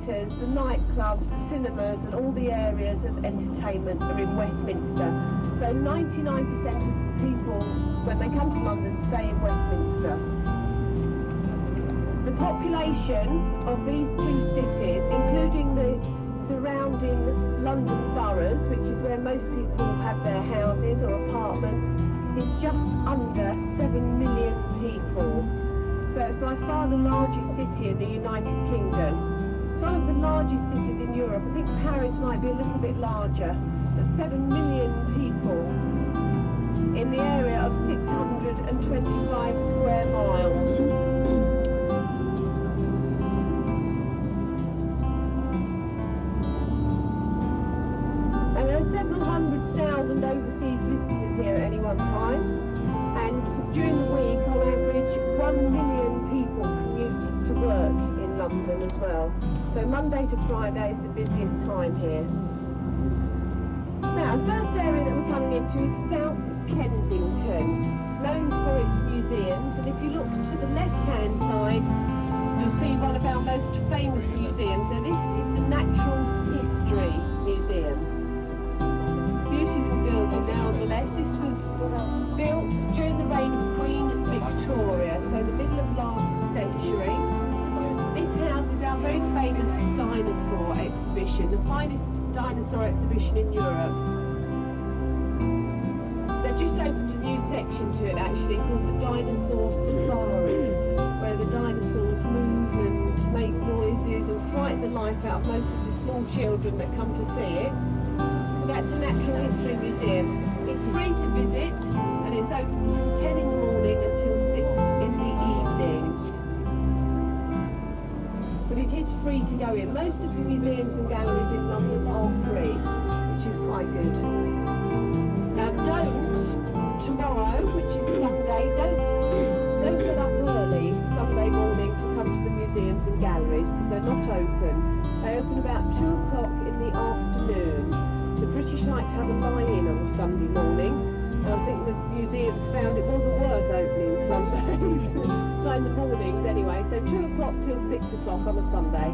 theatres, the nightclubs, the cinemas and all the areas of entertainment are in Westminster. So 99% of people, when they come to London, stay in Westminster. The population of these two cities, including the surrounding London boroughs, which is where most people have their houses or apartments, is just under 7 million people. So it's by far the largest city in the United Kingdom. It's one of the largest cities in Europe. I think Paris might be a little bit larger, but 7 million people in the area of 625 square miles. Several hundred thousand overseas visitors here at any one time, and during the week on average 1 million people commute to work in London as well. So Monday to Friday is the busiest time here. Now the first area that we're coming into is South Kensington, known for its museums, and if you look to the left hand side you'll see one of our most famous museums. Now this is the Natural History Museum. Beautiful building now on the left. This was built during the reign of Queen Victoria, so the middle of last century. This houses our very famous dinosaur exhibition, the finest dinosaur exhibition in Europe. They've just opened a new section to it actually called the Dinosaur Safari, where the dinosaurs move and make noises and frighten the life out of most of the small children that come to see it. That's the Natural History Museum. It's free to visit and it's open from 10 in the morning until 6 in the evening. But it is free to go in. Most of the museums and galleries in London are free, which is quite good. Now tomorrow, which is Sunday, don't get up early Sunday morning to come to the museums and galleries because they're not open. They open about 2 o'clock in the afternoon. The British like to have a lie-in on a Sunday morning, and I think the museums found it wasn't worth opening Sundays. Not in the mornings anyway, so 2 o'clock till 6 o'clock on a Sunday.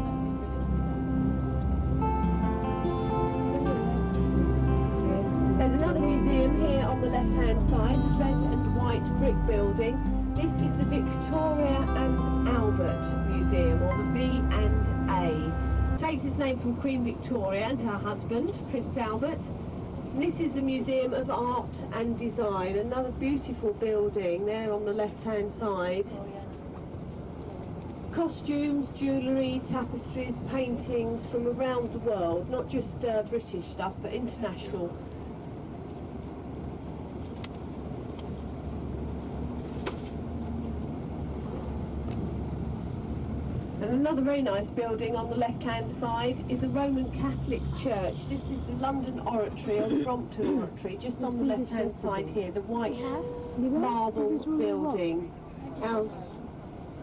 There's another museum here on the left-hand side, the red and white brick building. This is the Victoria and Albert Museum, or the V&A. Takes its name from Queen Victoria and her husband, Prince Albert. And this is the Museum of Art and Design, another beautiful building there on the left-hand side. Costumes, jewellery, tapestries, paintings from around the world, not just British stuff, but international. And another very nice building on the left-hand side is a Roman Catholic church. This is the London Oratory, or the Brompton Oratory, just on the left-hand side here, the white marble building.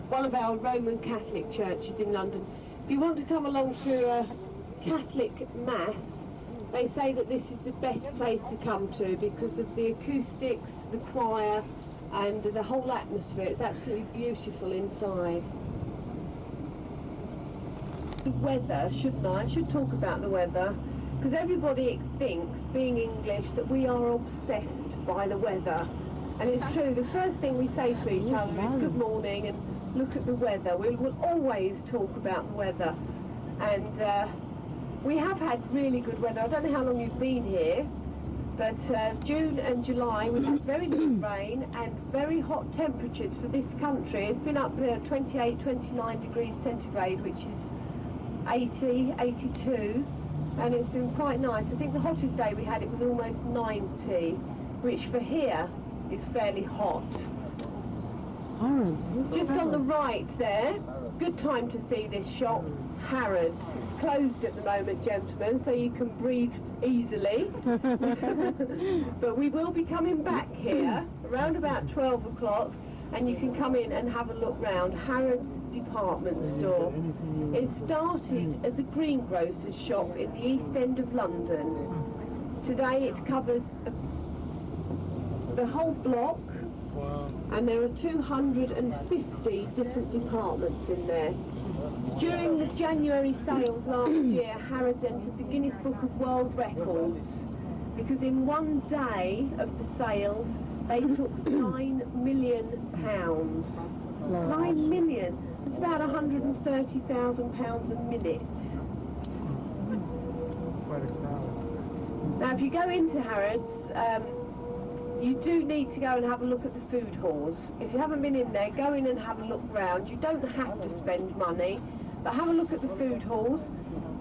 One of our Roman Catholic churches in London. If you want to come along to a Catholic Mass, they say that this is the best place to come to because of the acoustics, the choir, and the whole atmosphere. It's absolutely beautiful inside. The weather, shouldn't I? I should talk about the weather, because everybody thinks, being English, that we are obsessed by the weather. And it's true, the first thing we say to each other is good morning and look at the weather. We will always talk about the weather. And we have had really good weather. I don't know how long you've been here, but June and July we've had very little rain and very hot temperatures for this country. It's been up there 28, 29 degrees centigrade, which is 80, 82, and it's been quite nice. I think the hottest day we had, it was almost 90, which for here is fairly hot. Harrods. Just on the right there, good time to see this shop, Harrods. It's closed at the moment, gentlemen, so you can breathe easily. But we will be coming back here around about 12 o'clock, and you can come in and have a look round. Harrods department store. It started as a greengrocer's shop in the East End of London. Today it covers the whole block And there are 250 different departments in there. During the January sales last year, Harrods entered the Guinness Book of World Records because in one day of the sales they took £9 million. 9 million. It's about £130,000 a minute. Now, if you go into Harrods, you do need to go and have a look at the food halls. If you haven't been in there, go in and have a look round. You don't have to spend money, but have a look at the food halls.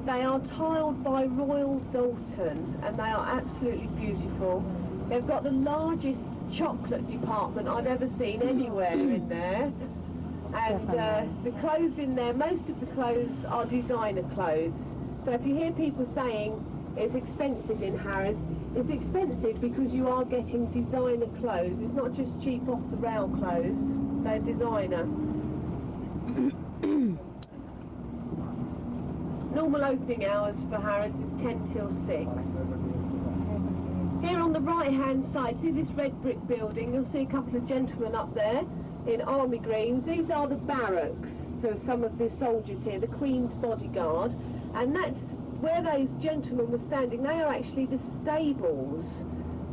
They are tiled by Royal Dalton, and they are absolutely beautiful. They've got the largest chocolate department I've ever seen anywhere in there. And the clothes in there, most of the clothes are designer clothes. So if you hear people saying it's expensive in Harrods, it's expensive because you are getting designer clothes. It's not just cheap off the rail clothes, they're designer. Normal opening hours for Harrods is 10 till 6. Here on the right hand side, see this red brick building, you'll see a couple of gentlemen up there in army greens. These are the barracks for some of the soldiers here, the Queen's bodyguard, and that's where those gentlemen were standing. They are actually the stables.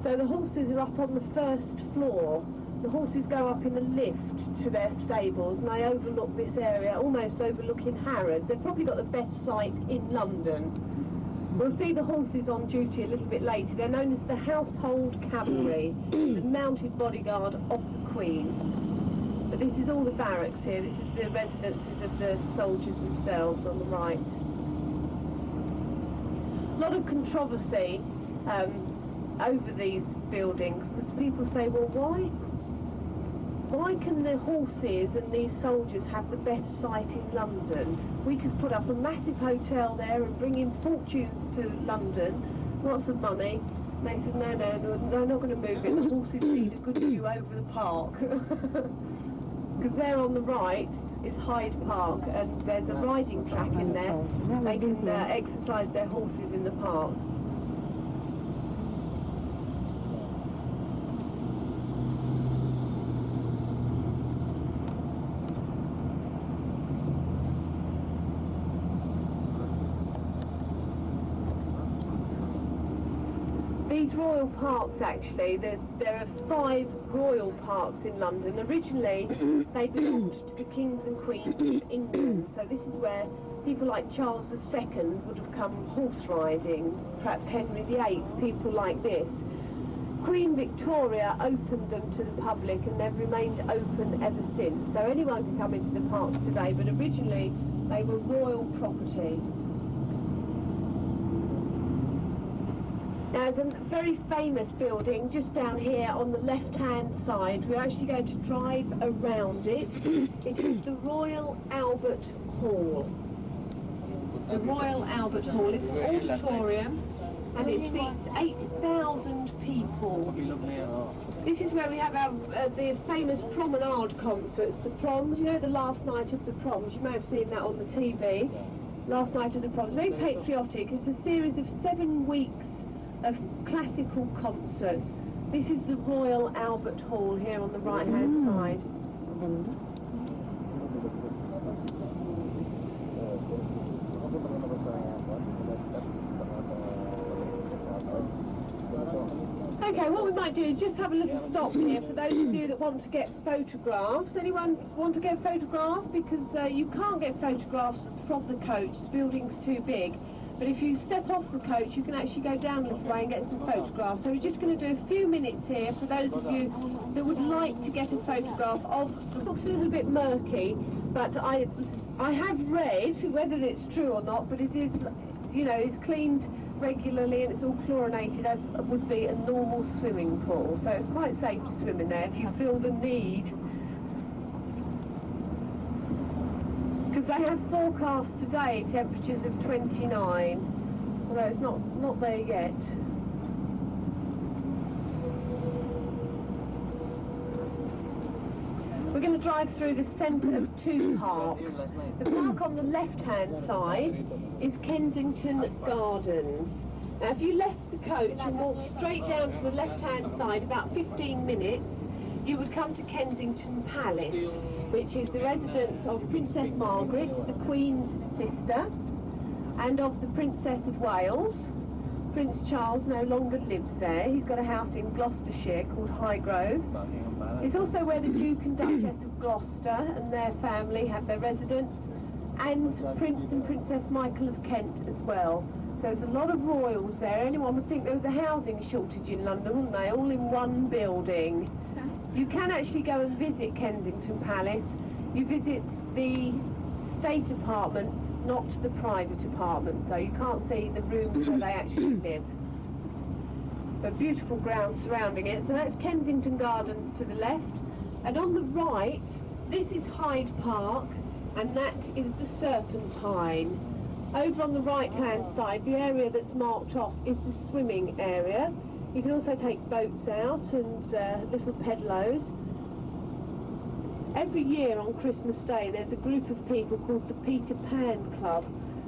So the horses are up on the first floor. The horses go up in a lift to their stables and they overlook this area, almost overlooking Harrods. They've probably got the best site in London. We'll see the horses on duty a little bit later. They're known as the Household Cavalry, the mounted bodyguard of the Queen. But this is all the barracks here. This is the residences of the soldiers themselves on the right. A lot of controversy over these buildings because people say, well, why can the horses and these soldiers have the best site in London? We could put up a massive hotel there and bring in fortunes to London, lots of money. And they said, no, they're not going to move it. The horses need a good view over the park. Because there on the right is Hyde Park, and there's a riding track in there. They can exercise their horses in the park. These royal parks, actually, there are 5 royal parks in London. Originally, they belonged to the kings and queens of England, so this is where people like Charles II would have come horse riding, perhaps Henry VIII, people like this. Queen Victoria opened them to the public and they've remained open ever since, so anyone can come into the parks today, but originally they were royal property. There's a very famous building just down here on the left-hand side. We're actually going to drive around it. It is the Royal Albert Hall. The Royal Albert Hall is an auditorium and it seats 8,000 people. This is where we have our the famous promenade concerts, the proms, you know, the last night of the proms. You may have seen that on the TV. Last night of the proms. Very patriotic. It's a series of 7 weeks of classical concerts. This is the Royal Albert Hall here on the right-hand side. Okay, what we might do is just have a little stop here for those of you that want to get photographs. Anyone want to get photographed? Because you can't get photographs from the coach, the building's too big. But if you step off the coach, you can actually go down a little way and get some photographs. So we're just going to do a few minutes here for those of you that would like to get a photograph of. It looks a little bit murky, but I have read, whether it's true or not, but it is, you know, it's cleaned regularly and it's all chlorinated as would be a normal swimming pool. So it's quite safe to swim in there if you feel the need. Because they have forecast today temperatures of 29, although it's not there yet. We're going to drive through the centre of 2 parks. The park on the left-hand side is Kensington Gardens. Now, if you left the coach and walked straight down to the left-hand side, about 15 minutes, you would come to Kensington Palace, which is the residence of Princess Margaret, the Queen's sister, and of the Princess of Wales. Prince Charles no longer lives there. He's got a house in Gloucestershire called Highgrove. It's also where the Duke and Duchess of Gloucester and their family have their residence, and Prince and Princess Michael of Kent as well. So there's a lot of royals there. Anyone would think there was a housing shortage in London, wouldn't they? All in one building. You can actually go and visit Kensington Palace. You visit the state apartments, not the private apartments, so you can't see the rooms where they actually live. But beautiful grounds surrounding it. So that's Kensington Gardens to the left, and on the right, this is Hyde Park, and that is the Serpentine. Over on the right-hand side, the area that's marked off is the swimming area. You can also take boats out and little pedlos. Every year on Christmas Day there's a group of people called the Peter Pan Club,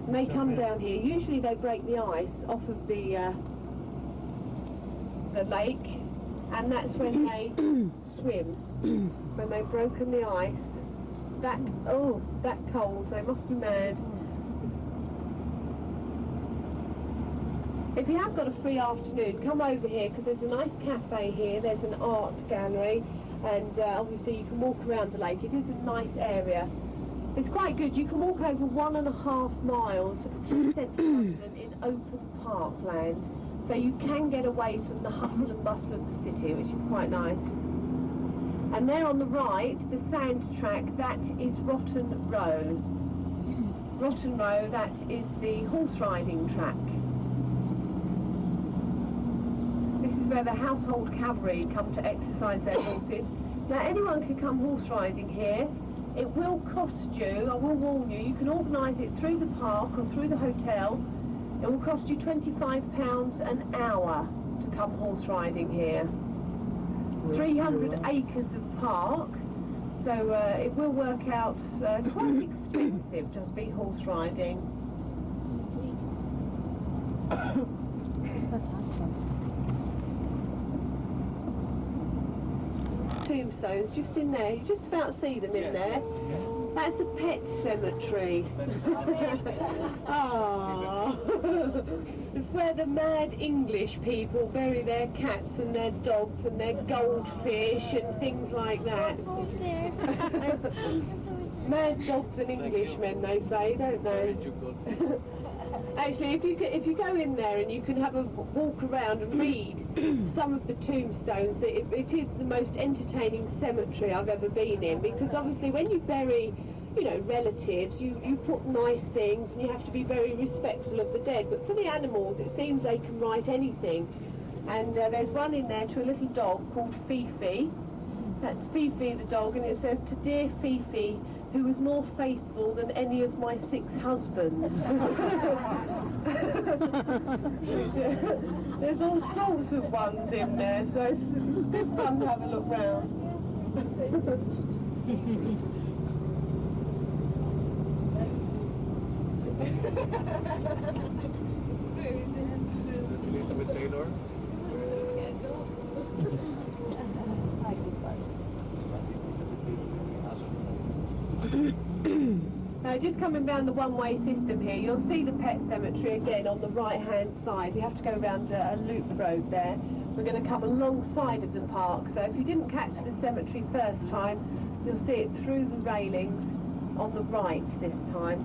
and they come down here. Usually they break the ice off of the lake, and that's when they swim. When they've broken the ice, that cold, they must be mad. If you have got a free afternoon, come over here, because there's a nice cafe here, there's an art gallery, and obviously you can walk around the lake. It is a nice area. It's quite good. You can walk over 1.5 miles through central London in open parkland, so you can get away from the hustle and bustle of the city, which is quite nice. And there on the right, the sand track, that is Rotten Row. Rotten Row, that is the horse riding track. This is where the household cavalry come to exercise their horses. Now anyone can come horse riding here. It will cost you, I will warn you, you can organise it through the park or through the hotel. It will cost you £25 an hour to come horse riding here. 300 acres of park, so it will work out quite expensive to be horse riding. Tombstones just in there, you just about see them in there. That's a pet cemetery. Ah, it's where the mad English people bury their cats and their dogs and their goldfish and things like that. Mad dogs and Englishmen, they say, don't they? Actually, if you go in there and you can have a walk around and read some of the tombstones, it is the most entertaining cemetery I've ever been in, because obviously when you bury, you know, relatives, you put nice things and you have to be very respectful of the dead. But for the animals, it seems they can write anything. And there's one in there to a little dog called Fifi. That's Fifi the dog, and it says, "To dear Fifi, who was more faithful than any of my 6 husbands." There's all sorts of ones in there, so it's good fun to have a look round. Elizabeth Taylor. Now, just coming down the one-way system here, you'll see the pet cemetery again on the right-hand side. You have to go around a loop road there. We're going to come alongside of the park, so if you didn't catch the cemetery first time, you'll see it through the railings on the right this time.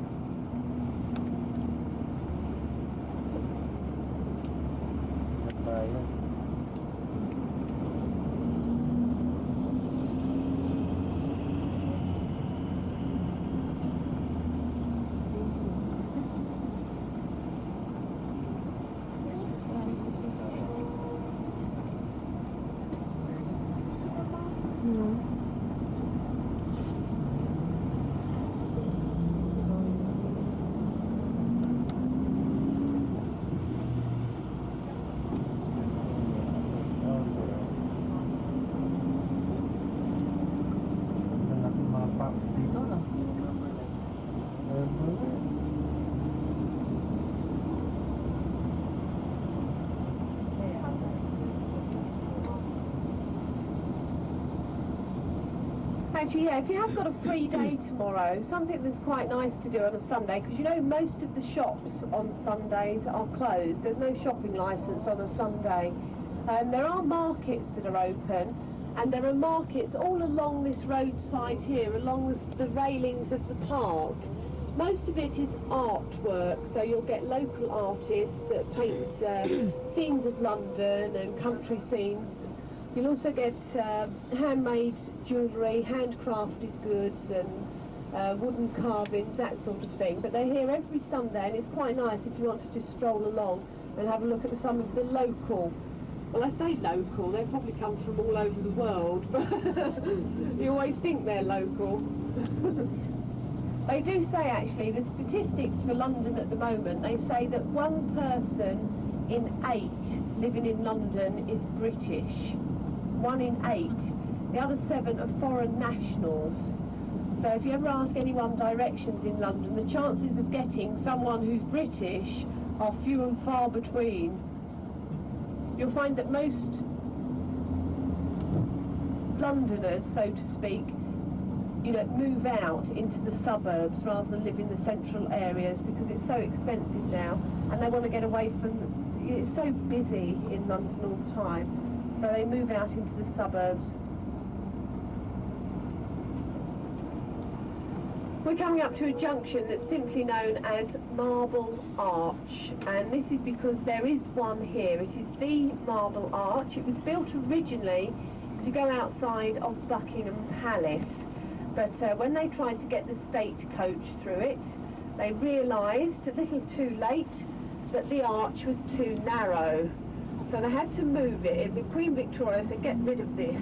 actually, yeah, if you have got a free day tomorrow, something that's quite nice to do on a Sunday, because you know most of the shops on Sundays are closed. There's no shopping licence on a Sunday. There are markets that are open, and there are markets all along this roadside here, along the railings of the park. Most of it is artwork, so you'll get local artists that paint scenes of London and country scenes. You'll also get handmade jewellery, handcrafted goods and wooden carvings, that sort of thing. But they're here every Sunday, and it's quite nice if you want to just stroll along and have a look at some of the local. Well, I say local, they probably come from all over the world, but you always think they're local. They do say, actually, the statistics for London at the moment, they say that 1 person in 8 living in London is British. 1 in 8. The other 7 are foreign nationals. So if you ever ask anyone directions in London, the chances of getting someone who's British are few and far between. You'll find that most Londoners, so to speak, you know, move out into the suburbs rather than live in the central areas because it's so expensive now, and they want to get away from, it's so busy in London all the time, so they move out into the suburbs. We're coming up to a junction that's simply known as Marble Arch, and this is because there is one here. It is the Marble Arch. It was built originally to go outside of Buckingham Palace, but when they tried to get the state coach through it, they realised, a little too late, that the arch was too narrow. So they had to move it. The Queen Victoria said, get rid of this.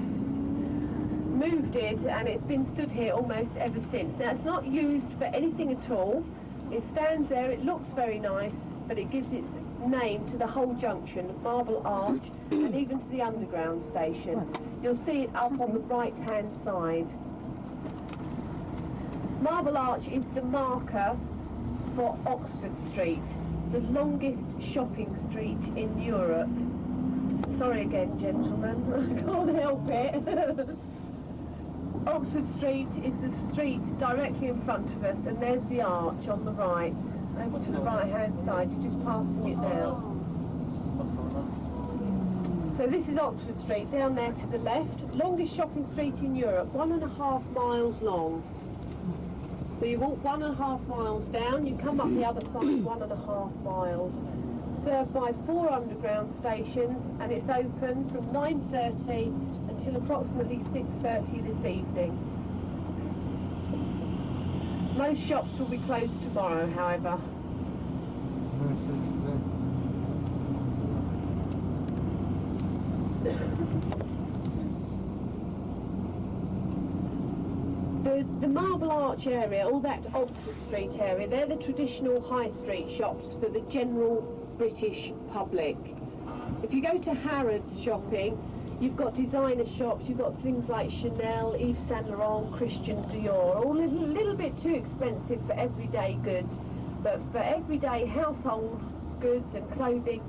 Moved it, and it's been stood here almost ever since. Now, it's not used for anything at all. It stands there, it looks very nice, but it gives its name to the whole junction, Marble Arch, and even to the underground station. You'll see it up on the right-hand side. Marble Arch is the marker for Oxford Street, the longest shopping street in Europe. Sorry again, gentlemen, I can't help it. Oxford Street is the street directly in front of us, and there's the arch on the right. Over to the right-hand side, you're just passing it now. So this is Oxford Street, down there to the left. Longest shopping street in Europe, 1.5 miles long. So you walk 1.5 miles down, you come up the other side 1.5 miles. Served by 4 underground stations, and it's open from 9:30 until approximately 6:30 this evening. Most shops will be closed tomorrow, however. The Marble Arch area, all that Oxford Street area, they're the traditional high street shops for the general British public. If you go to Harrods shopping, you've got designer shops, you've got things like Chanel, Yves Saint Laurent, Christian Dior, all a little bit too expensive for everyday goods, but for everyday household goods and clothing,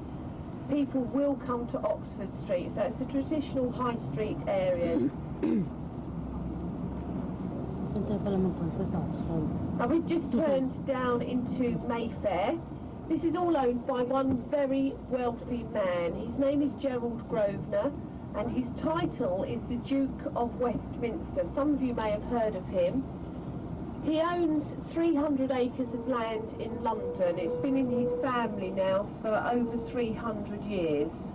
people will come to Oxford Street, so it's the traditional high street area. Now we've just turned down into Mayfair. This is all owned by one very wealthy man. His name is Gerald Grosvenor, and his title is the Duke of Westminster. Some of you may have heard of him. He owns 300 acres of land in London. It's been in his family now for over 300 years.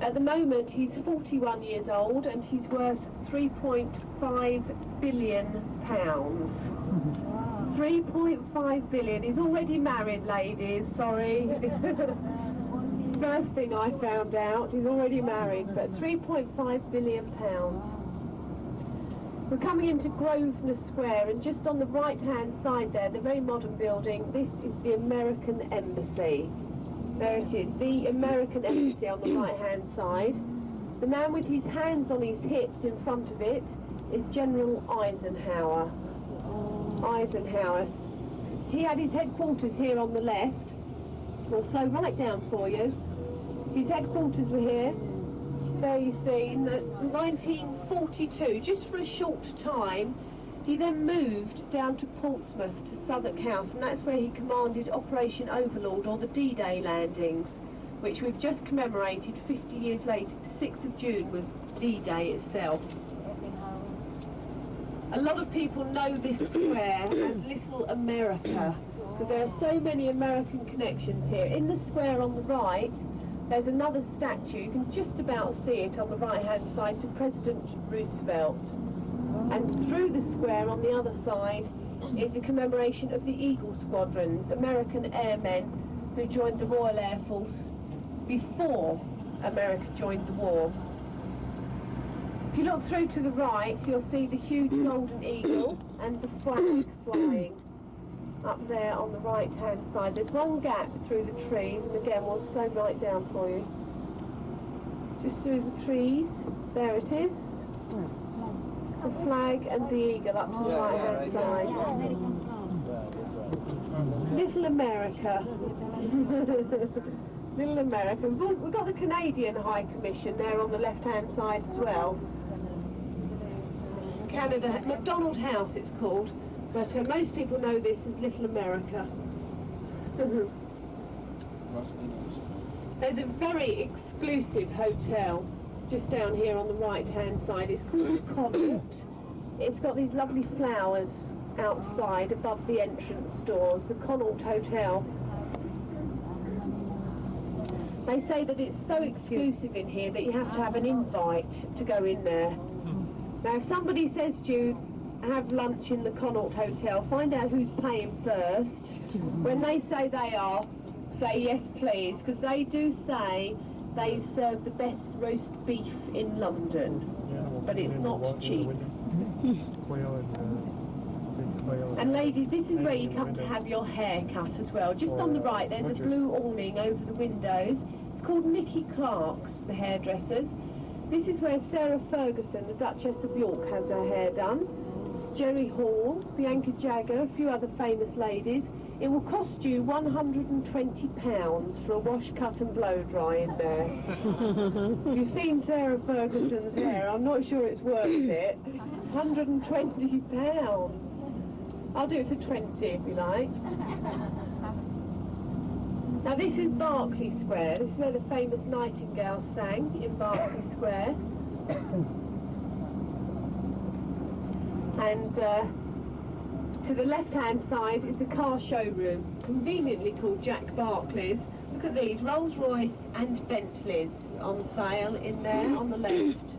At the moment, he's 41 years old, and he's worth £3.5 billion. 3.5 billion. He's already married, ladies, sorry. First thing I found out, he's already married, but £3.5 billion. We're coming into Grosvenor Square, and just on the right-hand side there, the very modern building, this is the American Embassy. There it is, the American Embassy on the right-hand side. The man with his hands on his hips in front of it is General Eisenhower. Eisenhower. He had his headquarters here on the left. I'll slow right down for you. His headquarters were here. There you see, in 1942, just for a short time, he then moved down to Portsmouth to Southwark House, and that's where he commanded Operation Overlord, or the D-Day landings, which we've just commemorated 50 years later. The 6th of June was D-Day itself. A lot of people know this square as Little America, because there are so many American connections here. In the square on the right, there's another statue, you can just about see it on the right-hand side, to President Roosevelt. And through the square on the other side is a commemoration of the Eagle Squadrons, American airmen who joined the Royal Air Force before America joined the war. If you look through to the right, you'll see the huge golden eagle and the flag flying up there on the right-hand side. There's one gap through the trees, and again, we'll slow right down for you. Just through the trees, there it is. The flag and the eagle up to the right-hand side. Little America. Little America. We've got the Canadian High Commission there on the left-hand side as well. Canada, McDonald House it's called, but most people know this as Little America. There's a very exclusive hotel just down here on the right-hand side. It's called the Connaught. It's got these lovely flowers outside above the entrance doors, the Connaught Hotel. They say that it's so exclusive in here that you have to have an invite to go in there. Now, if somebody says to you, have lunch in the Connaught Hotel, find out who's paying first. When they say they are, say yes please, because they do say they serve the best roast beef in London, but it's not cheap. And ladies, this is where you come to have your hair cut as well. Just on the right, there's a blue awning over the windows. It's called Nicky Clark's, the hairdressers. This is where Sarah Ferguson, the Duchess of York, has her hair done. Jerry Hall, Bianca Jagger, a few other famous ladies. It will cost you £120 for a wash, cut and blow dry in there. You've seen Sarah Ferguson's hair, I'm not sure it's worth it. £120. I'll do it for 20 if you like. Now this is Barkley Square. This is where the famous Nightingale sang, in Barkley Square. And to the left-hand side is a car showroom, conveniently called Jack Barkley's. Look at these, Rolls-Royce and Bentleys on sale in there on the left.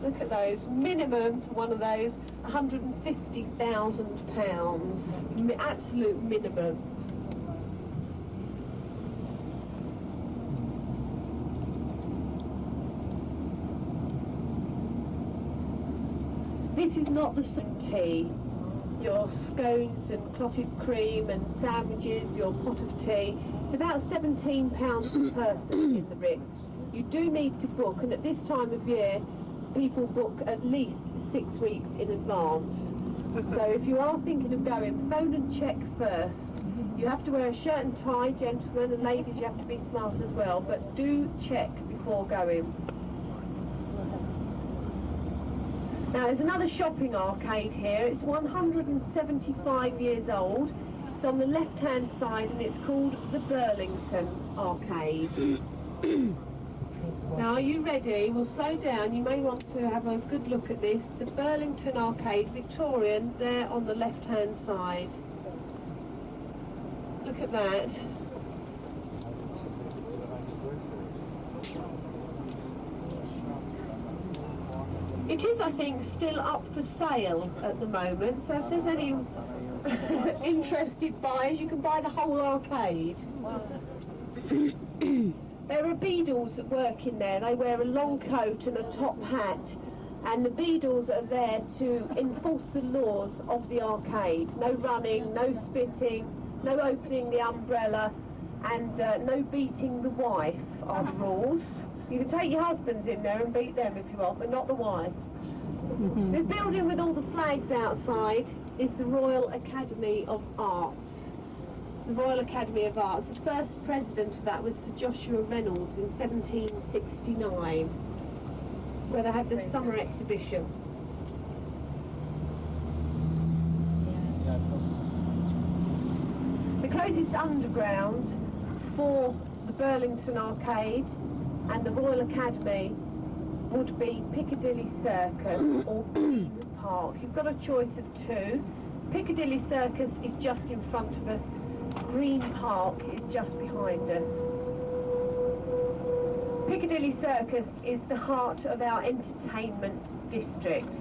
Look at those, minimum for one of those, £150,000, absolute minimum. This is not the tea. Your scones and clotted cream and sandwiches, your pot of tea. It's about £17 per person in the Ritz. You do need to book, and at this time of year, people book at least 6 weeks in advance. So if you are thinking of going, phone and check first. You have to wear a shirt and tie, gentlemen, and ladies, you have to be smart as well, but do check before going. Now there's another shopping arcade here. It's 175 years old. It's on the left-hand side and it's called the Burlington Arcade. Now are you ready? We'll slow down. You may want to have a good look at this. The Burlington Arcade, Victorian, there on the left-hand side. Look at that. It is, I think, still up for sale at the moment, so if there's any interested buyers, you can buy the whole arcade. There are beadles that work in there. They wear a long coat and a top hat, and the beadles are there to enforce the laws of the arcade. No running, no spitting, no opening the umbrella, and no beating the wife are the rules. You can take your husbands in there and beat them if you want, but not the wife. The building with all the flags outside is the Royal Academy of Arts. the Royal Academy of Arts. The first president of that was Sir Joshua Reynolds in 1769. It's where they had the summer exhibition. The closest underground for the Burlington Arcade and the Royal Academy would be Piccadilly Circus or Green Park. You've got a choice of two. Piccadilly Circus is just in front of us. Green Park is just behind us. Piccadilly Circus is the heart of our entertainment district.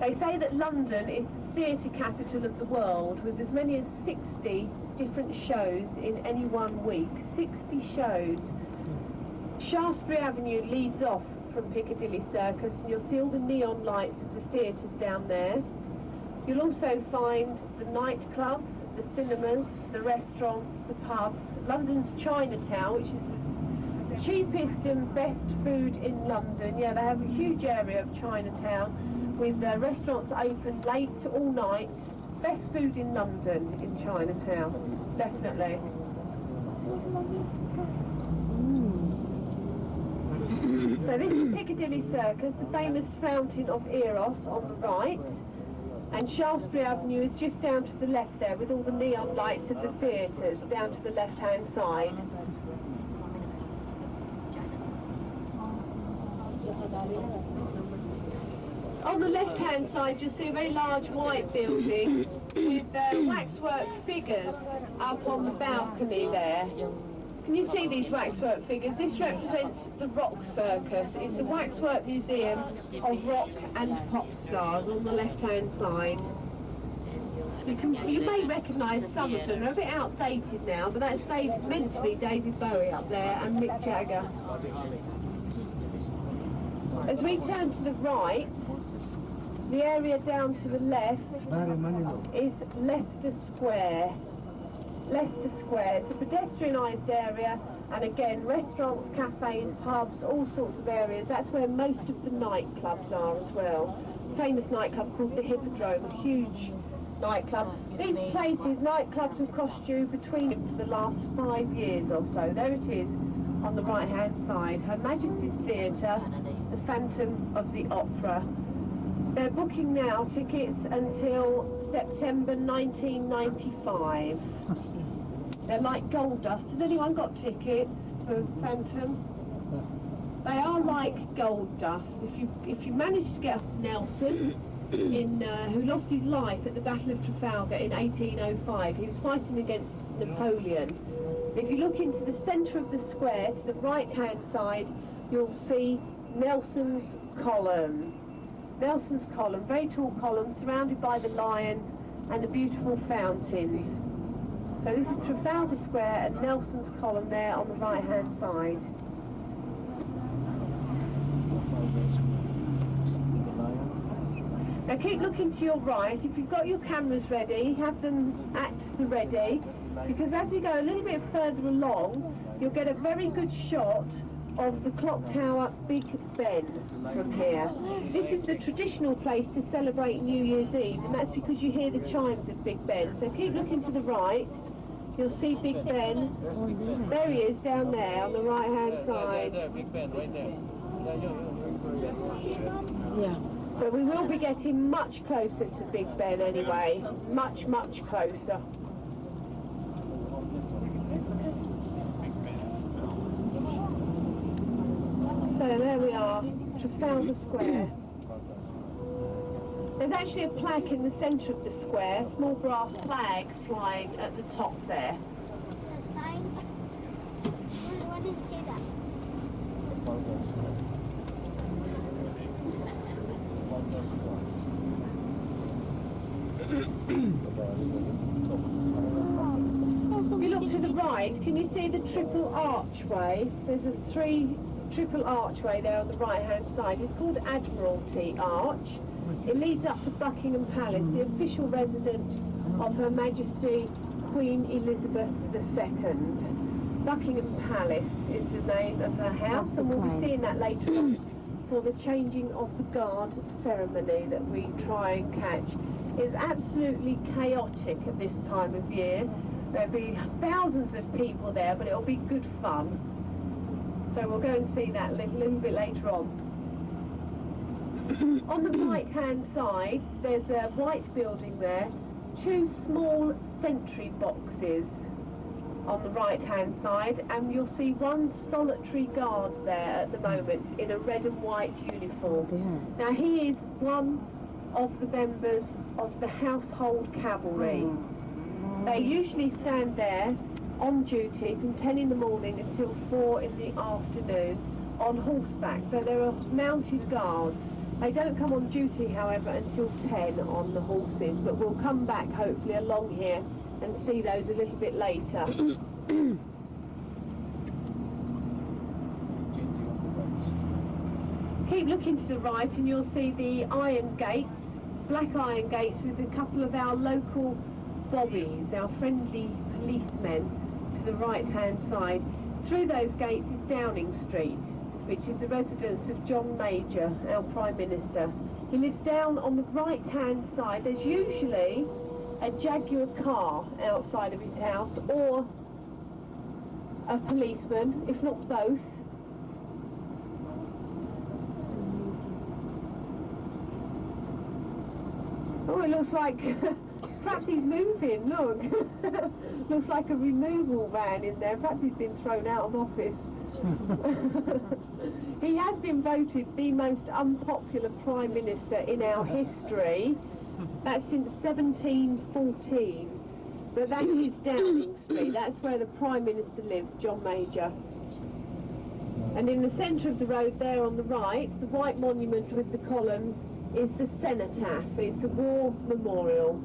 They say that London is the theatre capital of the world, with as many as 60 different shows in any one week. 60 shows. Sharksbury Avenue leads off from Piccadilly Circus, and you'll see all the neon lights of the theatres down there. You'll also find the nightclubs, the cinemas, the restaurants, the pubs, London's Chinatown, which is the cheapest and best food in London. Yeah, they have a huge area of Chinatown with restaurants open late all night. Best food in London in Chinatown, definitely. So this is Piccadilly Circus, the famous fountain of Eros on the right, and Shaftesbury Avenue is just down to the left there with all the neon lights of the theatres down to the left-hand side. On the left-hand side you'll see a very large white building with waxwork figures up on the balcony there. Can you see these waxwork figures? This represents the Rock Circus. It's a waxwork museum of rock and pop stars on the left-hand side. You may recognise some of them. They're a bit outdated now, but that's meant to be David Bowie up there and Mick Jagger. As we turn to the right, the area down to the left is Leicester Square. Leicester Square. It's a pedestrianised area, and again, restaurants, cafes, pubs, all sorts of areas. That's where most of the nightclubs are as well. Famous nightclub called the Hippodrome, a huge nightclub. These places, nightclubs have cost you between for the last 5 years or so. There it is on the right-hand side. Her Majesty's Theatre, the Phantom of the Opera. They're booking now tickets until September 1995. They're like gold dust. Has anyone got tickets for Phantom? They are like gold dust. If you manage to get Nelson, who lost his life at the Battle of Trafalgar in 1805, he was fighting against Napoleon. If you look into the centre of the square, to the right-hand side, you'll see Nelson's column. Nelson's column, very tall column, surrounded by the lions and the beautiful fountains. So this is Trafalgar Square and Nelson's column there on the right-hand side. Now keep looking to your right. If you've got your cameras ready, have them at the ready, because as we go a little bit further along, you'll get a very good shot of the clock tower Big Ben from here. This is the traditional place to celebrate New Year's Eve, and that's because you hear the chimes of Big Ben. So keep looking to the right, you'll see Big Ben. There he is down there on the right hand side. Big Ben right there. Yeah. But we will be getting much closer to Big Ben anyway. Much, much closer. So there we are, Trafalgar Square. There's actually a plaque in the centre of the square, a small brass flag flying at the top there. Sign? What did it say that? If you look to the right, can you see the triple archway? There's a triple archway there on the right hand side. It's called Admiralty Arch. It leads up to Buckingham Palace, the official residence of Her Majesty Queen Elizabeth II. Buckingham Palace is the name of her house, and we'll be seeing that later on for the changing of the guard ceremony that we try and catch. It's absolutely chaotic at this time of year. There'll be thousands of people there, but it'll be good fun. So we'll go and see that a little bit later on. On the right-hand side, there's a white building there, 2 small sentry boxes on the right-hand side, and you'll see 1 solitary guard there at the moment in a red and white uniform. Now he is one of the members of the household cavalry. They usually stand there on duty from 10 in the morning until 4 in the afternoon on horseback, so there are mounted guards. They don't come on duty, however, until 10 on the horses, but we'll come back hopefully along here and see those a little bit later. Keep looking to the right and you'll see the iron gates, black iron gates with a couple of our local bobbies, our friendly policemen to the right hand side. Through those gates is Downing Street, which is the residence of John Major, our Prime Minister. He lives down on the right hand side. There's usually a Jaguar car outside of his house, or a policeman, if not both. Oh, it looks like perhaps he's moving, look. Looks like a removal van in there. Perhaps he's been thrown out of office. He has been voted the most unpopular Prime Minister in our history. That's since 1714. But that is Downing Street. That's where the Prime Minister lives, John Major. And in the centre of the road there on the right, the white monument with the columns, is the Cenotaph. It's a war memorial.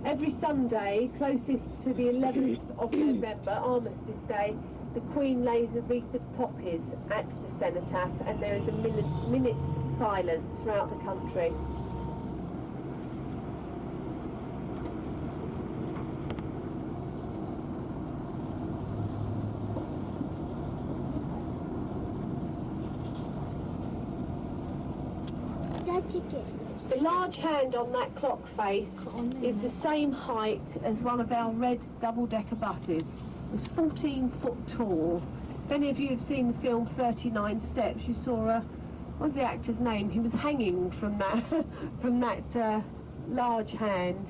Every Sunday, closest to the 11th of November, Armistice Day, the Queen lays a wreath of poppies at the Cenotaph, and there is a minute's silence throughout the country. The large hand on that clock face is the same height as one of our red double-decker buses. It's 14 foot tall. If any of you have seen the film 39 Steps, you saw what's the actor's name? He was hanging from that from that large hand.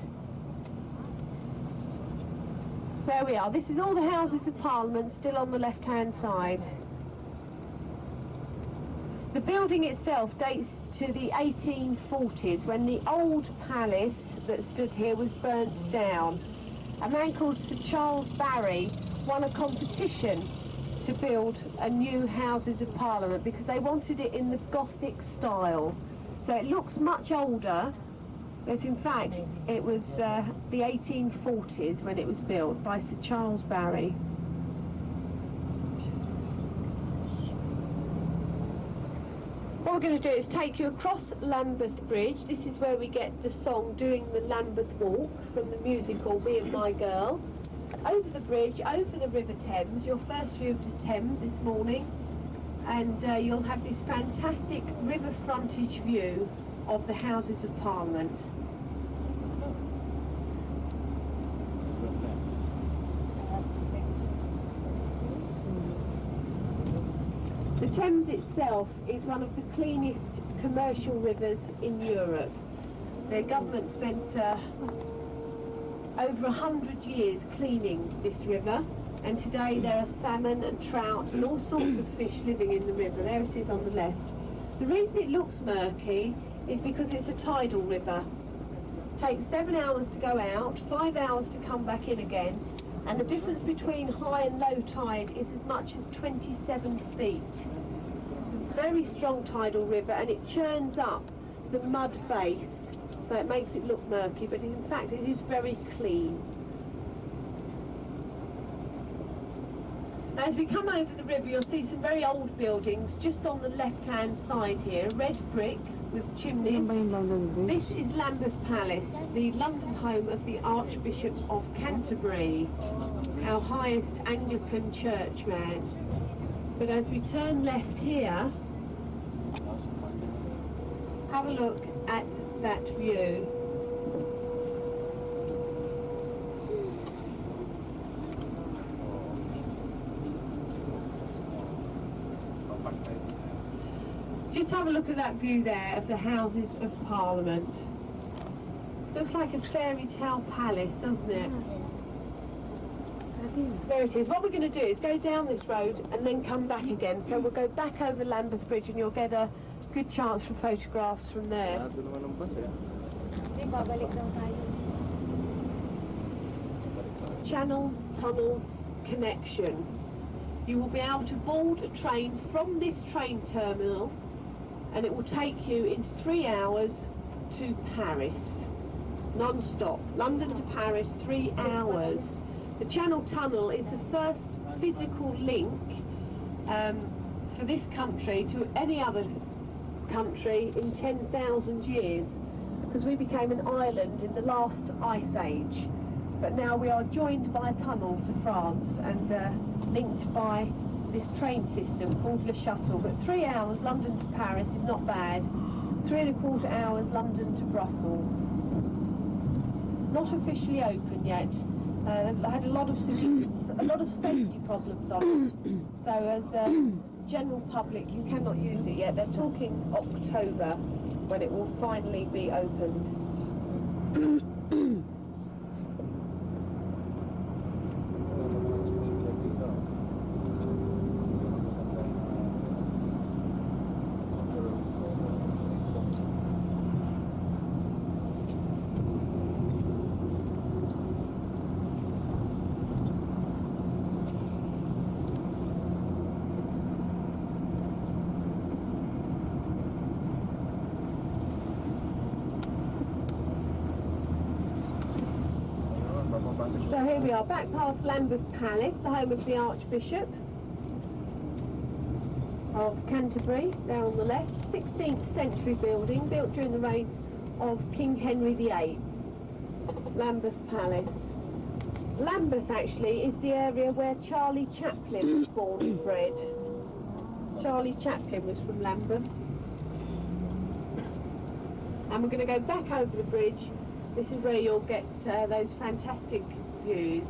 There we are. This is all the Houses of Parliament still on the left-hand side. The building itself dates to the 1840s, when the old palace that stood here was burnt down. A man called Sir Charles Barry won a competition to build a new Houses of Parliament because they wanted it in the Gothic style. So it looks much older, but in fact it was the 1840s when it was built by Sir Charles Barry. What we're going to do is take you across Lambeth Bridge. This is where we get the song Doing the Lambeth Walk from the musical Me and My Girl. Over the bridge, over the River Thames, your first view of the Thames this morning, and you'll have this fantastic river frontage view of the Houses of Parliament. The Thames itself is one of the cleanest commercial rivers in Europe. Their government spent over 100 years cleaning this river, and today there are salmon and trout and all sorts of fish living in the river. There it is on the left. The reason it looks murky is because it's a tidal river. It takes 7 hours to go out, 5 hours to come back in again, and the difference between high and low tide is as much as 27 feet. It's a very strong tidal river, and it churns up the mud base, so it makes it look murky, but in fact it is very clean. As we come over the river, you'll see some very old buildings just on the left-hand side here, red brick with chimneys. This is Lambeth Palace, the London home of the Archbishop of Canterbury, our highest Anglican churchman. But as we turn left here, have a look at that view. have a look at that view there of the Houses of Parliament. Looks like a fairy tale palace, doesn't it? There it is. What we're going to do is go down this road and then come back again. So we'll go back over Lambeth Bridge and you'll get a good chance for photographs from there. Channel Tunnel connection. You will be able to board a train from this train terminal and it will take you in 3 hours to Paris. Non-stop. London to Paris, 3 hours. The Channel Tunnel is the first physical link for this country to any other country in 10,000 years, because we became an island in the last ice age. But now we are joined by a tunnel to France and linked by this train system called Le Shuttle. But 3 hours London to Paris is not bad. 3¼ hours London to Brussels. Not officially open yet. I had a lot of safety problems on it. So as the general public, you cannot use it yet. They're talking October when it will finally be opened. So here we are, back past Lambeth Palace, the home of the Archbishop of Canterbury, there on the left. 16th century building, built during the reign of King Henry VIII. Lambeth Palace. Lambeth actually is the area where Charlie Chaplin was born and bred. Charlie Chaplin was from Lambeth. And we're going to go back over the bridge. This is where you'll get those fantastic views.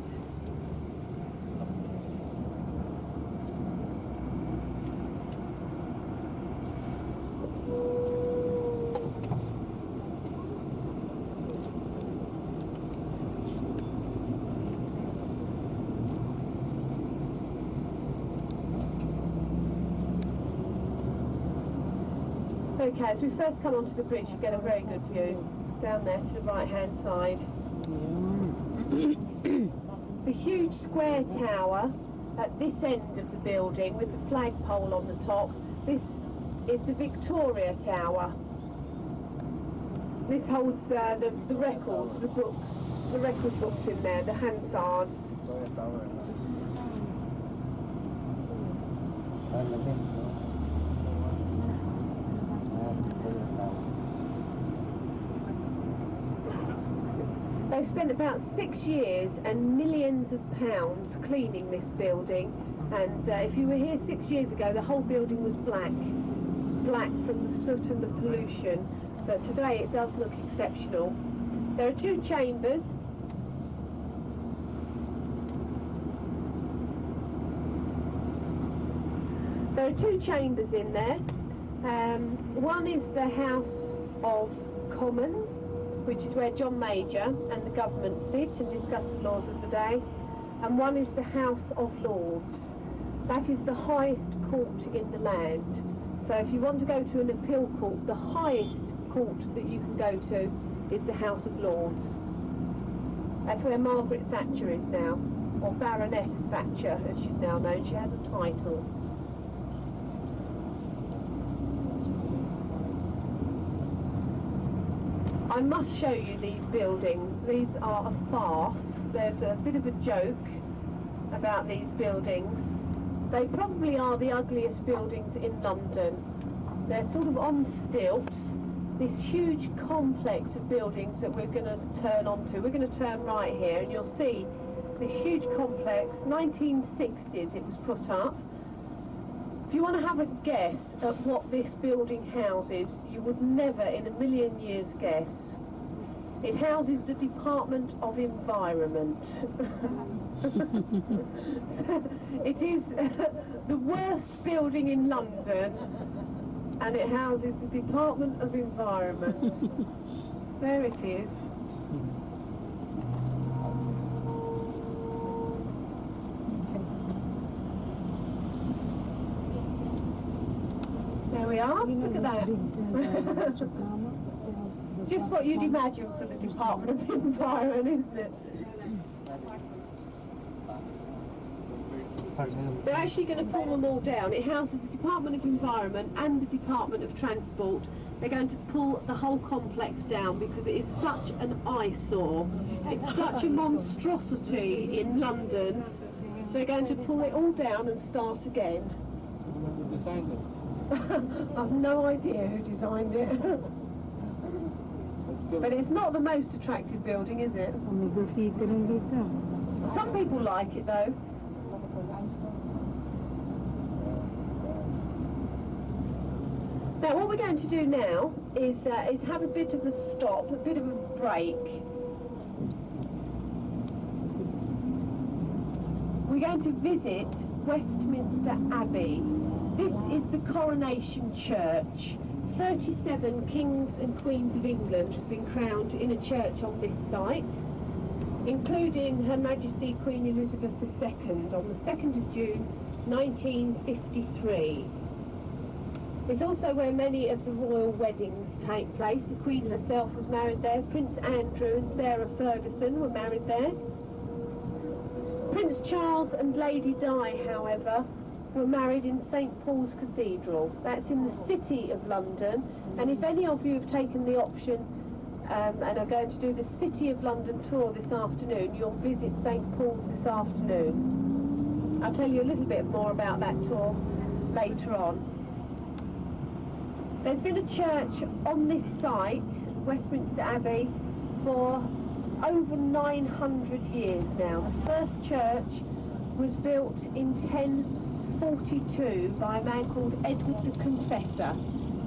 Okay, as we first come onto the bridge, you get a very good view. Down there to the right hand side. The huge square tower at this end of the building with the flagpole on the top, this is the Victoria Tower. This holds the records, the books, the record books in there, the Hansards. They spent about 6 years and millions of pounds cleaning this building, and if you were here 6 years ago, the whole building was black from the soot and the pollution, but today it does look exceptional. There are 2 chambers. There are 2 chambers in there. One is the House of Commons, which is where John Major and the government sit and discuss the laws of the day, and one is the House of Lords. That is the highest court in the land. So if you want to go to an appeal court, the highest court that you can go to is the House of Lords. That's where Margaret Thatcher is now, or Baroness Thatcher as she's now known. She has a title. I must show you these buildings. These are a farce. There's a bit of a joke about these buildings. They probably are the ugliest buildings in London. They're sort of on stilts. This huge complex of buildings that we're going to turn onto. We're going to turn right here and you'll see this huge complex. 1960s it was put up. If you want to have a guess at what this building houses, you would never in a million years guess. It houses the Department of Environment. So it is the worst building in London, and it houses the Department of Environment. There it is. There we are. Look at that. Just what you'd imagine for the Department of Environment, isn't it? They're actually going to pull them all down. It houses the Department of Environment and the Department of Transport. They're going to pull the whole complex down because it is such an eyesore. It's such a monstrosity in London. They're going to pull it all down and start again. Who designed it? I've no idea who designed it. But it's not the most attractive building, is it? May graffiti rin dito. Some people like it though. Now what we're going to do now is have a bit of a stop, a bit of a break. We're going to visit Westminster Abbey. This is the Coronation Church. 37 kings and queens of England have been crowned in a church on this site, including Her Majesty Queen Elizabeth II on the 2nd of June 1953. It's also where many of the royal weddings take place. The Queen herself was married there. Prince Andrew and Sarah Ferguson were married there. Prince Charles and Lady Di, however, were married in St Paul's Cathedral. That's in the city of London. And if any of you have taken the option and are going to do the City of London tour this afternoon, you'll visit St Paul's this afternoon. I'll tell you a little bit more about that tour later on. There's been a church on this site, Westminster Abbey, for over 900 years now. The first church was built in 1042 by a man called Edward the Confessor,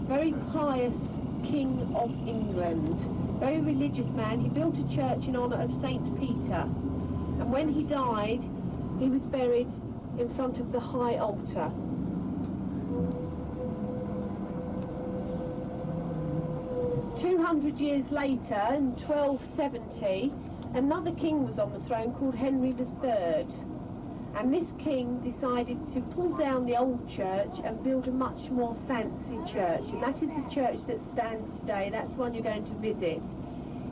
very pious King of England, very religious man. He built a church in honour of St Peter, and when he died he was buried in front of the high altar. "200 years later, in 1270, another king was on the throne called Henry III. And this king decided to pull down the old church and build a much more fancy church. And that is the church that stands today. That's the one you're going to visit.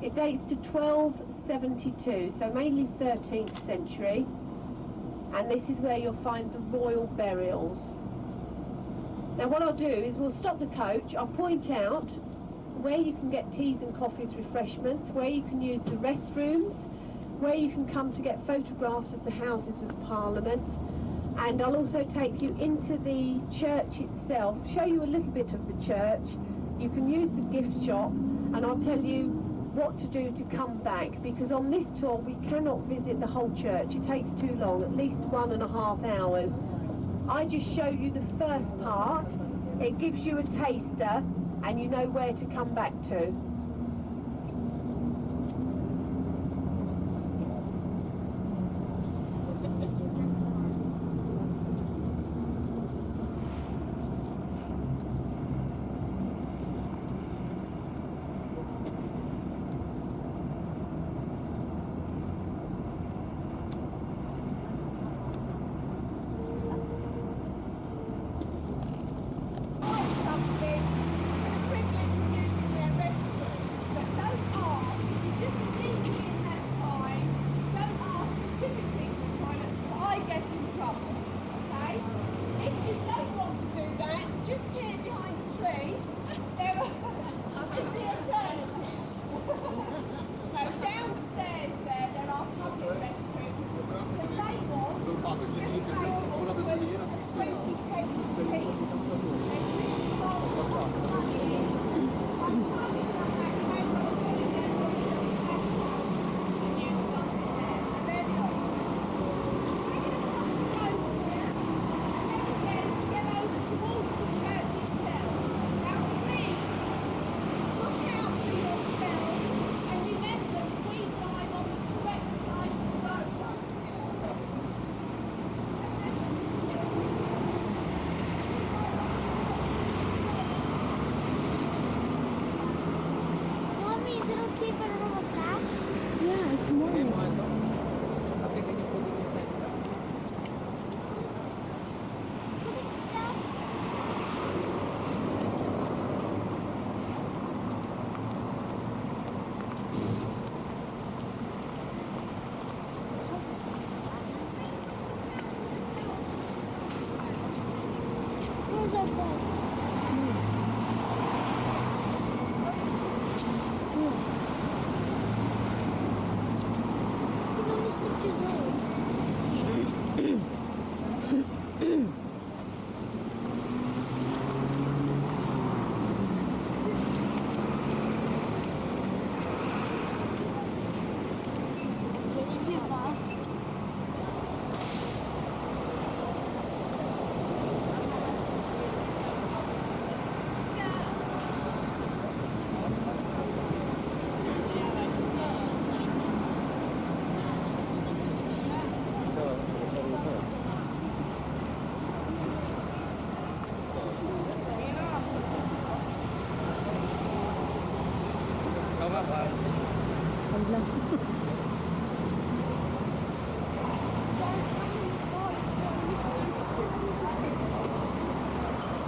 It dates to 1272, so mainly 13th century. And this is where you'll find the royal burials. Now what I'll do is we'll stop the coach. I'll point out where you can get teas and coffees, refreshments, where you can use the restrooms, where you can come to get photographs of the Houses of Parliament, and I'll also take you into the church itself, show you a little bit of the church. You can use the gift shop, and I'll tell you what to do to come back, because on this tour we cannot visit the whole church. It takes too long, at least 1.5 hours. I just show you the first part. It gives you a taster, and you know where to come back to. Something, the privilege of using their restroom. Wala.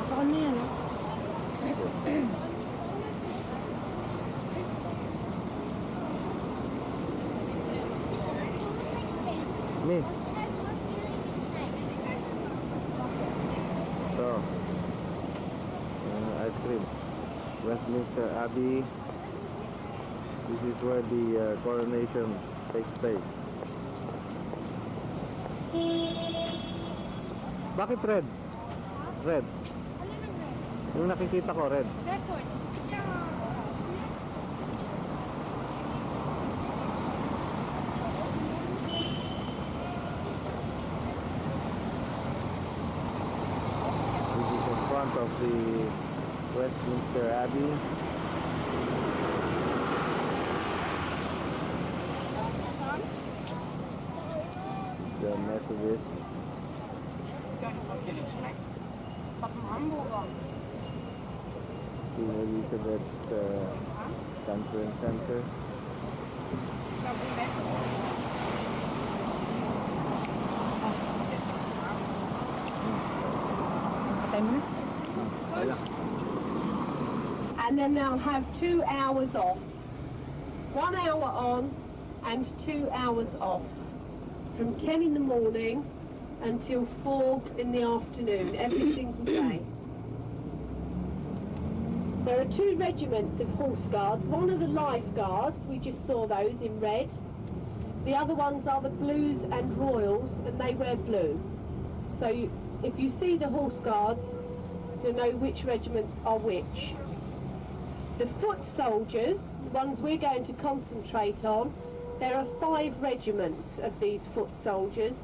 Ako na yan, ah. Me. So, ice cream. Westminster Abbey. This is where the coronation takes place. Bakit red? Red. Yung nakikita ko, red. Record. This is in front of the Westminster Abbey. The Methodist. Queen Elizabeth Conference Center. Patay mo na. Wala. And then they'll have 2 hours off. 1 hour on and 2 hours off. From 10 in the morning until 4 in the afternoon, every single day. There are 2 regiments of horse guards. One are the life guards, we just saw those in red. The other ones are the blues and royals, and they wear blue. So if you see the horse guards, you'll know which regiments are which. The foot soldiers, the ones we're going to concentrate on, there are 5 regiments of these foot soldiers.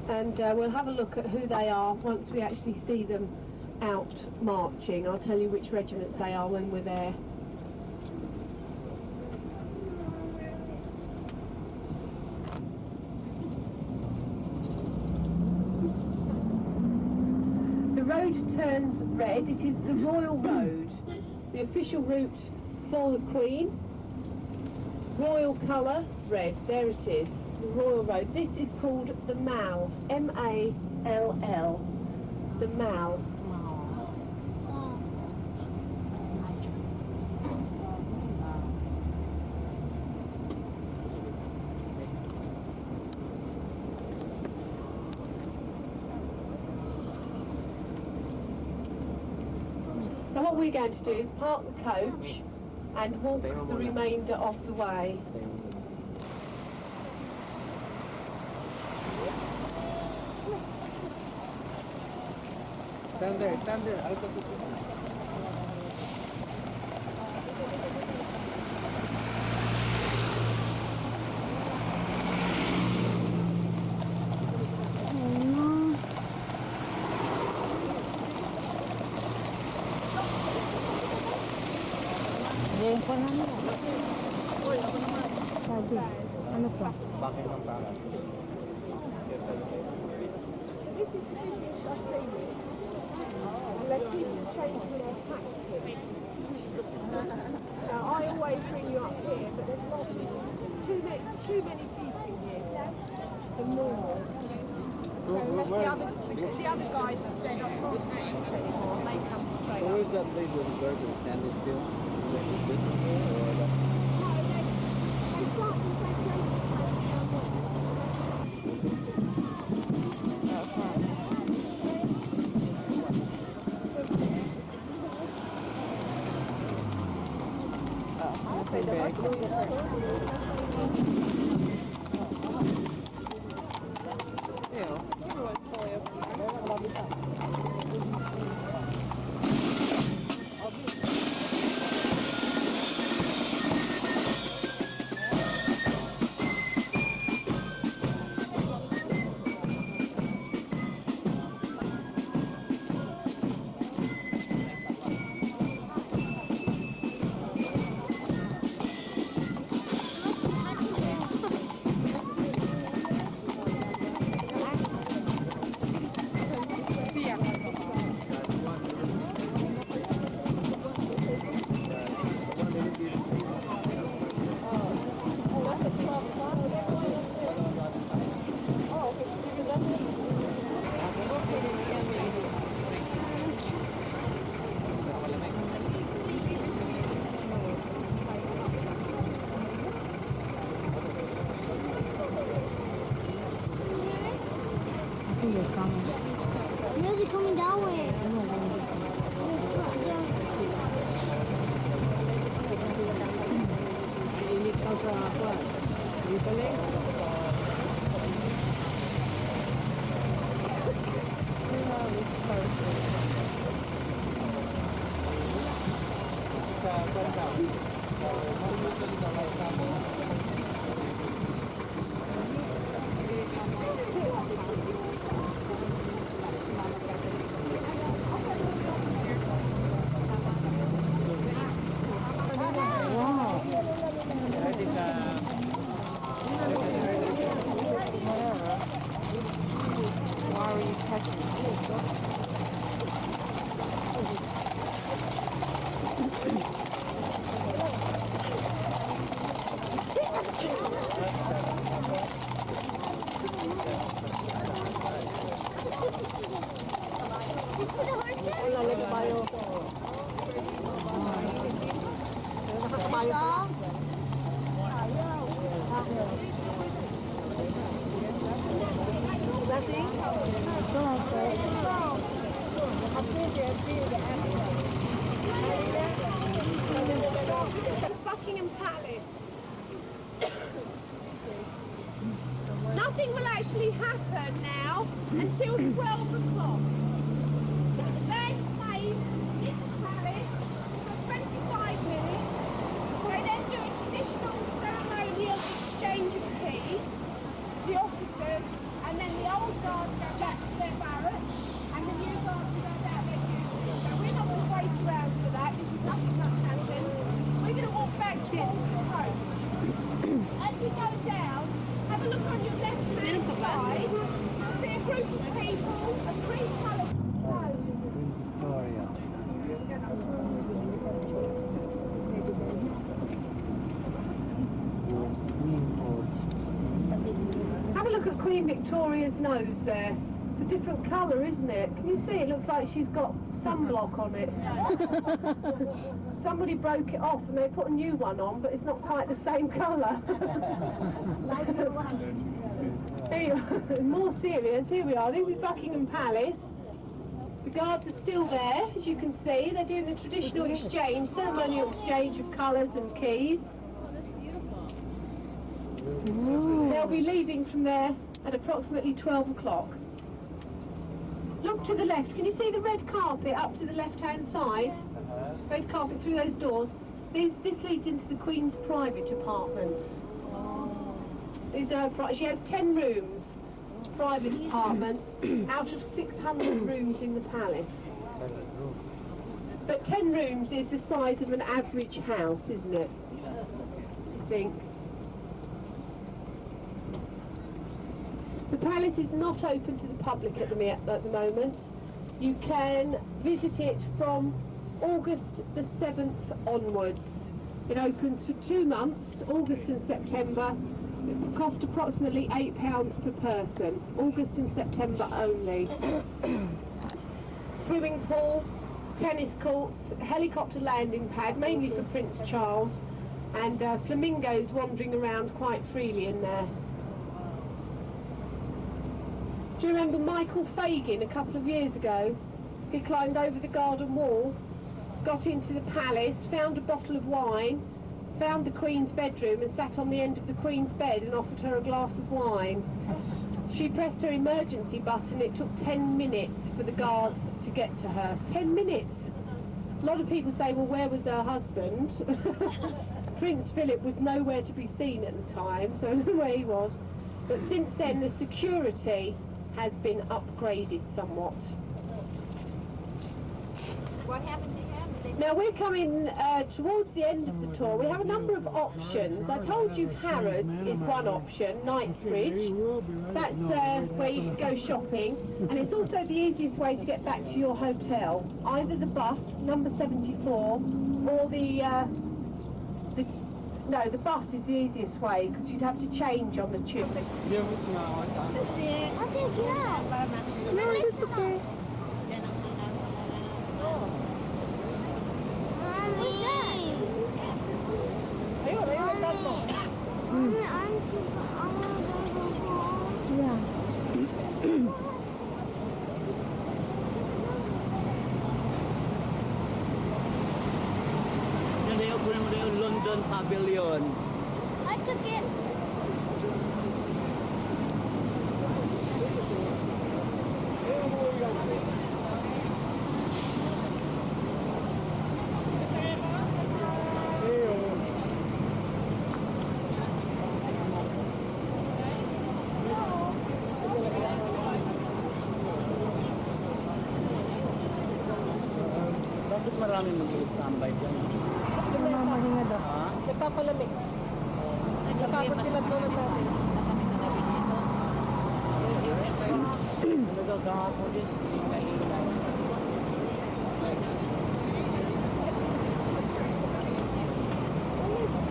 And we'll have a look at who they are once we actually see them out marching. I'll tell you which regiments they are when we're there. The road turns red. It is the Royal Road, the official route for the Queen. Royal colour, red. There it is. The Royal Road. This is called the Mall. M-A-L-L. The Mall. So what we're going to do is park the coach and walk the remainder of the way. Stand there, stand there. I'll go to Ngayon pa na nila. Sabi, ano pa? Buckingham Palace. This is the busiest I've seen it. Unless people change their tactics. Now, I always bring you up here, but there's not too many people here for normal. So unless the other guys have said, I can't dance anymore, they come straight So up. where's that lady with the burger standing still? Is it this one here or that? No, they start from the same place. Galing. Wow. Why are you touching Buckingham Palace. Nothing will actually happen now until 12 o'clock. Band plays in the palace for 25 minutes. They then do a traditional ceremonial exchange of keys, the officers, and then the old guard go back to their barracks, and the new guard go out their duty. So we're not going to wait around for that because nothing much happens. We're going to walk back to the road. As we go down, have a look on your left-hand side. You'll see a group of people, a cream-coloured clothes. Victoria. Have a look at Queen Victoria's nose there. It's a different colour, isn't it? Can you see? It looks like she's got sunblock on it. Somebody broke it off and they put a new one on, but it's not quite the same colour. More serious, here we are. This is Buckingham Palace. The guards are still there, as you can see. They're doing the traditional exchange, ceremonial exchange of colours and keys. They'll be leaving from there at approximately 12 o'clock. Look to the left. Can you see the red carpet up to the left-hand side? Red carpet through those doors. This leads into the Queen's private apartments. These are she has 10 rooms, private apartments, out of 600 rooms in the palace. But 10 rooms is the size of an average house, isn't it? I think. The palace is not open to the public at the moment. You can visit it from August the 7th onwards. It opens for 2 months, August and September. It will cost approximately £8 per person, August and September only. Swimming pool, tennis courts, helicopter landing pad, mainly for Prince Charles, and flamingos wandering around quite freely in there. Do you remember Michael Fagin a couple of years ago? He climbed over the garden wall, got into the palace, found a bottle of wine, found the Queen's bedroom and sat on the end of the Queen's bed and offered her a glass of wine. She pressed her emergency button. It took 10 minutes for the guards to get to her. 10 minutes! A lot of people say, well, where was her husband? Prince Philip was nowhere to be seen at the time, so I don't know where he was. But since then, the security has been upgraded somewhat. What happened to him? Now we're coming towards the end of the tour. We have a number of options. I told you Harrods is one option, Knightsbridge. That's where you can go shopping, and it's also the easiest way to get back to your hotel. Either the bus, number 74, or the bus is the easiest way because you'd have to change on the tube. I'll take it out. No, it's okay. Mommy, aren't you? I want to go home. Yeah. Then they open the London Pavilion. I took it. Bakit maraming mag-standby dyan? Mahinga daw. Ha? Nagpapalamig. Nakakot sila tulad natin. Talaga kahapon din.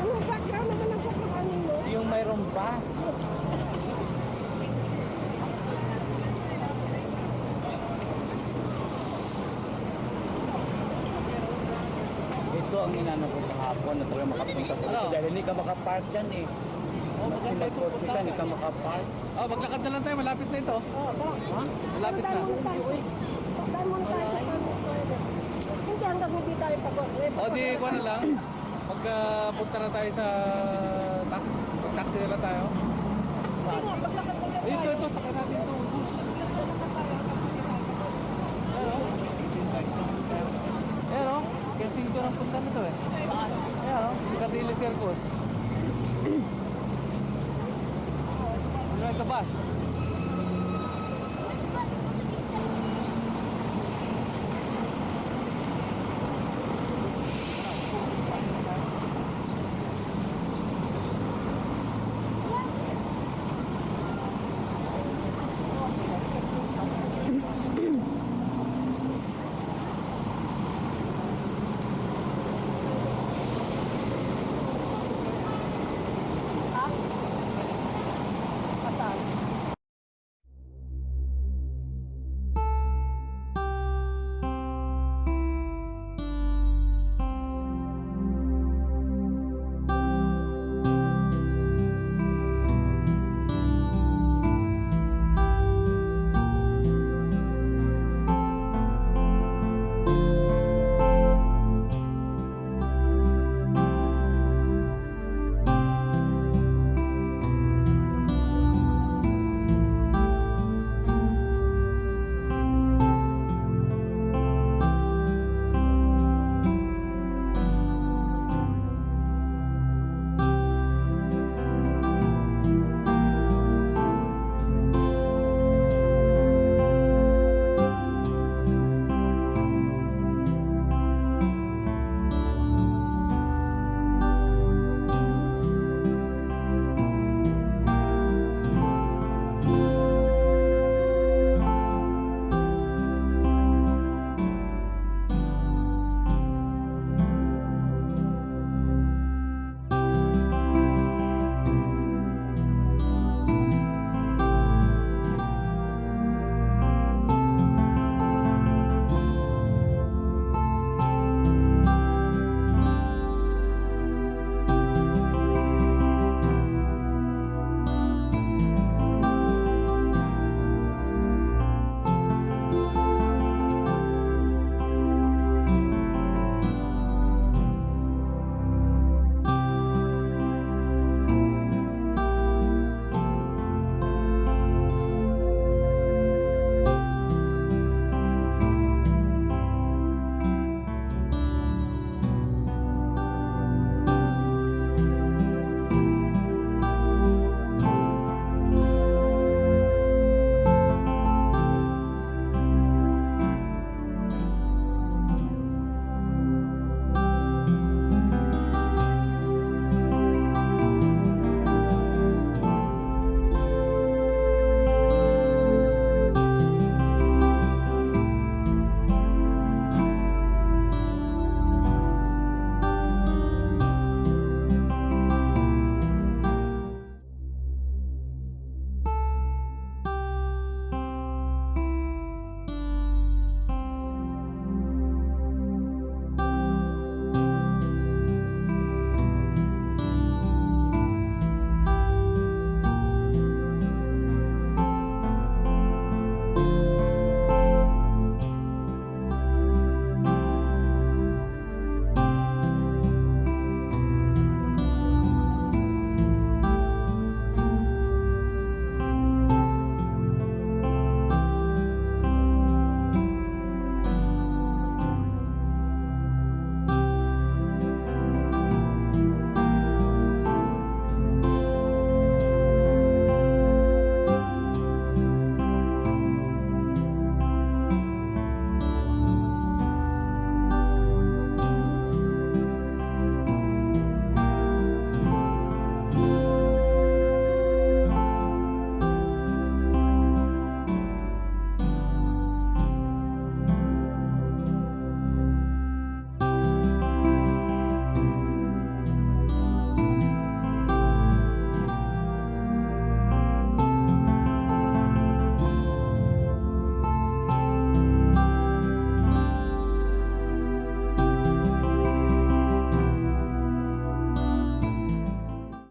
Anong background naman ang kukuhanin mo? Yung mayroon pa. Ito ang inano ko kahapon na talaga makapunta ko. Dahil hindi ka makapark dyan eh. Sinagkotse ka, hindi ka makapark. Oh, maglakad na lang tayo. Malapit na ito. Ha? Malapit na. Pagdaan muna tayo sa hindi hanggang hindi tayo pagod. O, di ko na lang. Pagpunta na tayo sa taxi. Pag-taxi na lang tayo. Hindi nga, paglakad muna Ay, ito. Sakay natin ito. Bus. Ayan o. Kensington ang punta nito eh. Ayan o. Piccadilly Circus. Ano ito, bus?